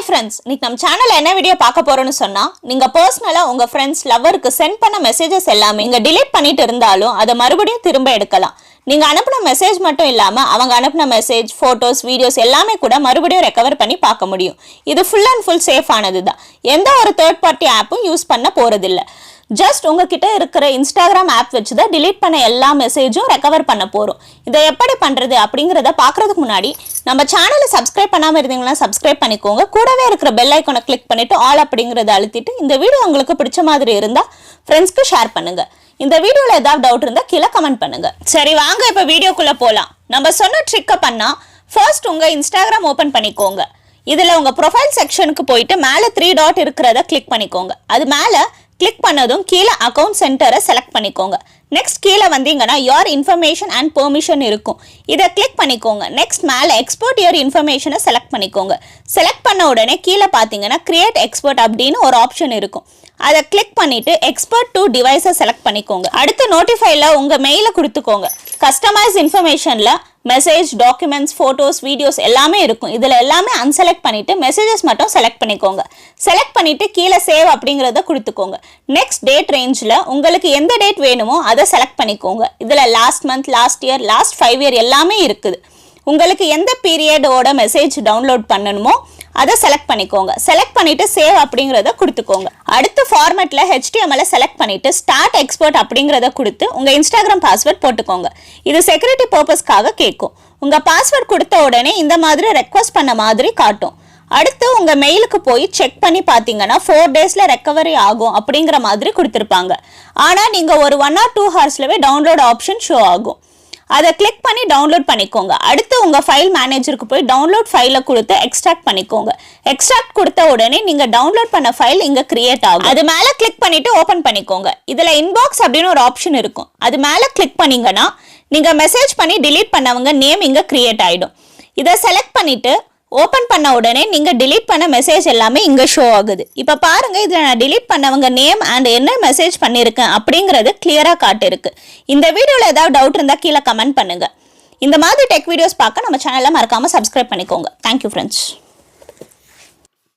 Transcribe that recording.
Hi friends, இன்னைக்கு நம்ம சேனல்ல என்ன வீடியோ பார்க்க போறோம்னு சொன்னா, நீங்க பர்சனலா உங்க ஃப்ரெண்ட்ஸ் லவருக்கு சென்ட் பண்ண மெசேजेस எல்லாமே நீங்க delete பண்ணிட்டு இருந்தாலும் அதை மறுபடியும் திரும்ப எடுக்கலாம். நீங்க அனுப்புன மெசேஜ் மட்டும் இல்லாம அவங்க அனுப்புன மெசேஜ், போட்டோஸ், வீடியோஸ் எல்லாமே கூட மறுபடியும் ரெக்கவர் பண்ணி பார்க்க முடியும். இது ஃபுல் அண்ட் ஃபுல் சேஃப் ஆனதுதான். எந்த ஒரு தேர்ட் பார்ட்டி ஆப்பும் யூஸ் பண்ண போறதில்ல. ஜஸ்ட் உங்ககிட்ட இருக்கிற இன்ஸ்டாகிராம் ஆப் வச்சு தான் delete பண்ண எல்லா மெசேஜும் ரெக்கவர் பண்ண போறோம். இதை எப்படி பண்றது அப்படிங்கறத பார்க்கிறதுக்கு முன்னாடி நம்ம சேனலை சப்ஸ்கிரைப் பண்ணாம இருந்தீங்கன்னா சப்ஸ்கிரைப் பண்ணிக்கோங்க. கூடவே இருக்கிற பெல் ஐகானை கிளிக் பண்ணிட்டு ஆல் அப்படிங்கறத அழுத்திட்டு இந்த வீடியோ உங்களுக்கு பிடிச்ச மாதிரி இருந்தா ஃப்ரெண்ட்ஸ்க்கு ஷேர் பண்ணுங்க. இந்த வீடியோல ஏதாவது டவுட் இருந்தா கீழே கமெண்ட் பண்ணுங்க. சரி, வாங்க இப்ப வீடியோக்குள்ள போலாம். நம்ம சொன்ன ட்ரிக்க பண்ணா ஃபர்ஸ்ட் உங்க இன்ஸ்டாகிராம் ஓபன் பண்ணிக்கோங்க. இதுல உங்க ப்ரொஃபைல் செக்ஷனுக்கு போயிட்டு மேல 3 டாட் இருக்கிறத கிளிக் பண்ணிக்கோங்க. அது மேல கிளிக் பண்ணதும் கீழே அக்கவுண்ட் சென்டரை செலக்ட் பண்ணிக்கோங்க. நெக்ஸ்ட் கீழே வந்தீங்கன்னா யோர் இன்ஃபர்மேஷன் அண்ட் பெர்மிஷன் இருக்கும். இதை கிளிக் பண்ணிக்கோங்க. நெக்ஸ்ட் மேலே எக்ஸ்போர்ட் யோர் இன்ஃபர்மேஷனை செலக்ட் பண்ணிக்கோங்க. செலக்ட் பண்ண உடனே கீழே பார்த்தீங்கன்னா கிரியேட் எக்ஸ்போர்ட் அப்படின்னு ஒரு ஆப்ஷன் இருக்கும். அதை கிளிக் பண்ணிட்டு எக்ஸ்போர்ட் டு டிவைஸை செலக்ட் பண்ணிக்கோங்க. அடுத்து நோட்டிஃபைல உங்க மெயிலை கொடுத்துக்கோங்க. கஸ்டமைஸ் இன்ஃபர்மேஷன்ல மெசேஜ், டாக்குமெண்ட்ஸ், போட்டோஸ், வீடியோஸ் எல்லாமே இருக்கும். இதுல எல்லாமே அன்செலக்ட் பண்ணிட்டு மெசேஜஸ் மட்டும் செலக்ட் பண்ணிக்கோங்க. செலக்ட் பண்ணிட்டு கீழே சேவ் அப்படிங்கறத கொடுத்துக்கோங்க. நெக்ஸ்ட் டேட் ரேஞ்சில் உங்களுக்கு எந்த டேட் வேணுமோ அதை செலக்ட் பண்ணிக்கோங்க. இதுல last month, last year, last 5 year எல்லாமே இருக்குது. உங்களுக்கு எந்த பீரியடோட மெசேஜ் டவுன்லோட் பண்ணணுமோ அதை செலக்ட் பண்ணிக்கோங்க. செலக்ட் பண்ணிட்டு சேவ் அப்படிங்கறத கொடுத்துக்கோங்க. அடுத்து ஃபார்மேட்ல HTML செலக்ட் பண்ணிட்டு ஸ்டார்ட் எக்ஸ்போர்ட் அப்படிங்கறத கொடுத்து உங்க இன்ஸ்டாகிராம் பாஸ்வேர்ட் போட்டுக்கோங்க. இது செக்யூரிட்டி பர்பஸ்க்காக கேட்கும். உங்க பாஸ்வேர்ட் கொடுத்த உடனே இந்த மாதிரி ரெக்வஸ்ட் பண்ண மாதிரி காட்டும். அடுத்து உங்க மெயிலுக்கு போய் செக் பண்ணி பாத்தீங்கன்னா 4 டேஸ்ல ரெக்கவரி ஆகும் அப்படிங்கிற மாதிரி கொடுத்திருப்பாங்க. ஆனா நீங்க ஒரு 1 or 2 ஹவர்ஸ்லவே டவுன்லோட் ஆப்ஷன் ஷோ ஆகும். அதை கிளிக் பண்ணி டவுன்லோட் பண்ணிக்கோங்க. அடுத்து உங்க ஃபைல் மேனேஜருக்கு போய் டவுன்லோட் ஃபைலை கொடுத்து எக்ஸ்ட்ராக்ட் பண்ணிக்கோங்க. எக்ஸ்ட்ராக்ட் கொடுத்த உடனே நீங்க டவுன்லோட் பண்ண ஃபைல் இங்க கிரியேட் ஆகும். அது மேல கிளிக் பண்ணிட்டு ஓபன் பண்ணிக்கோங்க. இதுல இன்பாக்ஸ் அப்படின்னு ஒரு ஆப்ஷன் இருக்கும். அது மேல கிளிக் பண்ணீங்கன்னா நீங்க மெசேஜ் பண்ணி delete பண்ணவங்க நேம் இங்க கிரியேட் ஆயிடும். இதை செலக்ட் பண்ணிட்டு ஓபன் பண்ண உடனே நீங்க delete பண்ண மெசேஜ் எல்லாமே இங்க ஷோ ஆகுது. இப்ப பாருங்க, இதுல நான் delete பண்ணவங்க நேம் அண்ட் என்ன மெசேஜ் பண்ணிருக்கேன் அப்படிங்கறது கிளியரா காட்டிருக்கு. இந்த வீடியோல ஏதாவது டவுட் இருந்தா கீழே கமெண்ட் பண்ணுங்க. இந்த மாதிரி டெக் வீடியோஸ் பார்க்க நம்ம சேனலை மறக்காம சப்ஸ்கிரைப் பண்ணிக்கோங்க. Thank you friends.